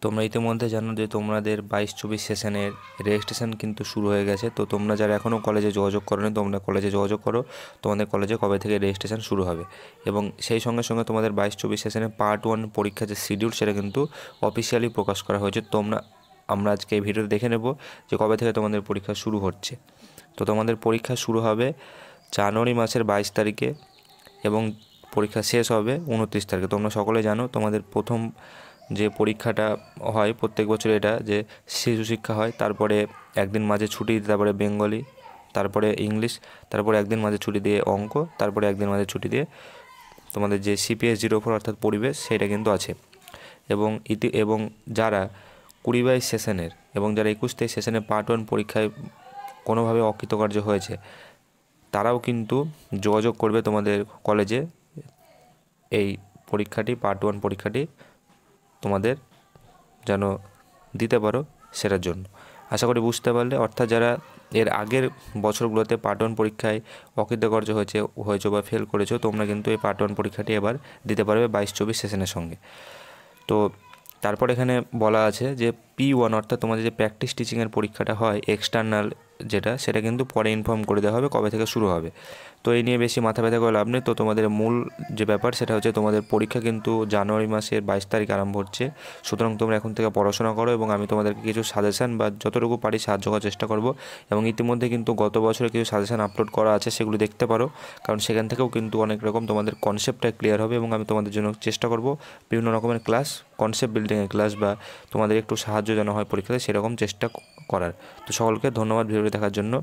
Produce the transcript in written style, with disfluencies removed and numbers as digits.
তোমরা ইতিমধ্যে জানো যে তোমাদের 22-24 সেশনের রেজিস্ট্রেশন কিন্তু শুরু হয়ে গেছে। তো তোমরা যারা এখনও কলেজে যোগাযোগ করোনি, তোমরা কলেজে যোগাযোগ করো। তোমাদের কলেজে কবে থেকে রেজিস্ট্রেশন শুরু হবে, এবং সেই সঙ্গে সঙ্গে তোমাদের 22-24 সেশনের পার্ট 1 পরীক্ষার যে শিডিউল সেটা কিন্তু অফিসিয়ালি প্রকাশ করা হয়েছে। আমরা আজকে এই ভিডিওতে দেখে নেব যে কবে থেকে তোমাদের পরীক্ষা শুরু হচ্ছে। তো তোমাদের পরীক্ষা শুরু হবে জানুয়ারি মাসের 22 তারিখে এবং পরীক্ষা শেষ হবে 29 তারিখে। তোমরা সকলে জানো তোমাদের প্রথম যে পরীক্ষাটা হয় প্রত্যেক বছর, এটা যে শিশু শিক্ষা হয়, তারপরে একদিন মাঝে ছুটি, তারপরে বেঙ্গলি, তারপরে ইংলিশ, তারপরে একদিন মাঝে ছুটি দিয়ে অঙ্ক, তারপরে একদিন মাঝে ছুটি দিয়ে তোমাদের যে CPS 04 অর্থাৎ পরিবেশ সেটা কিন্তু আছে। এবং যারা 20-22 সেশনের এবং যারা 21-23 সেশনের পার্ট 1 পরীক্ষায় কোনোভাবে অকৃতকার্য হয়েছে, তারাও কিন্তু যোগাযোগ করবে তোমাদের কলেজে এই পরীক্ষাটি, পার্ট 1 পরীক্ষাটি তোমাদের যেন দিতে পারো সেটার জন্য। আশা করি বুঝতে পারলে। অর্থাৎ যারা এর আগের বছরগুলোতে পার্ট 1 পরীক্ষায় অকৃতকার্য হয়েছে বা ফেল করেছো, তোমরা কিন্তু এই পার্ট 1 পরীক্ষাটি এবার দিতে পারবে 22-24 সেশনের সঙ্গে। তো তারপর এখানে বলা আছে যে P1 অর্থাৎ তোমাদের যে প্র্যাকটিস টিচিংয়ের পরীক্ষাটা হয় এক্সটার্নাল, সেটা কিন্তু পরে ইনফর্ম করে দেওয়া হবে কবে থেকে শুরু হবে। তো এই নিয়ে বেশি মাথা ব্যথা করে লাভ নেই। তো তোমাদের মূল যে ব্যাপার সেটা হচ্ছে তোমাদের পরীক্ষা কিন্তু জানুয়ারি মাসের 22 তারিখ আরম্ভ হচ্ছে। সুতরাং তোমরা এখন থেকে পড়াশোনা করো এবং আমি তোমাদেরকে কিছু সাজেশান বা যতটুকু পারি সাহায্য করার চেষ্টা করব। এবং ইতিমধ্যে কিন্তু গত বছরে কিছু সাজেশান আপলোড করা আছে, সেগুলো দেখতে পারো, কারণ সেখান থেকেও কিন্তু অনেক রকম তোমাদের কনসেপ্টটা ক্লিয়ার হবে। এবং আমি তোমাদের জন্য চেষ্টা করব বিভিন্ন রকমের ক্লাস, কনসেপ্ট বিল্ডিংয়ের ক্লাস বা তোমাদের একটু সাহায্য যেন হয় পরীক্ষাতে, সেরকম চেষ্টা করার। তো সকলকে ধন্যবাদ ভিডিওটি দেখার জন্য।